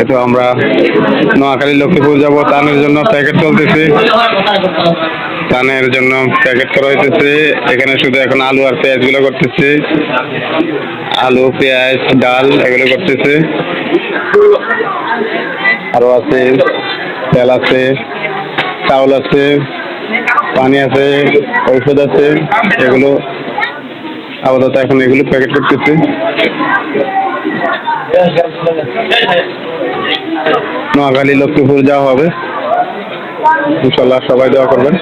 তো আমরা নোয়াখালী লক্ষ্মীপুর যাবো, ত্রাণের জন্য প্যাকেট চলতেছে, ত্রাণের জন্য প্যাকেট করা হইতেছে। এখানে শুধু এখন আলু আর পেঁয়াজ গুলো করতেছে, আলু পেঁয়াজ ডাল এগুলো করতেছে। আরো আছে তেল আছে, চাউল আছে, পানি আছে, ঔষধ আছে। এগুলো আপাতত এখন এগুলো প্যাকেট করতেছে। নোয়াখালী লক্ষ্মীপুর যাওয়া হবে, ইনশাল্লাহ সবাই দোয়া করবেন।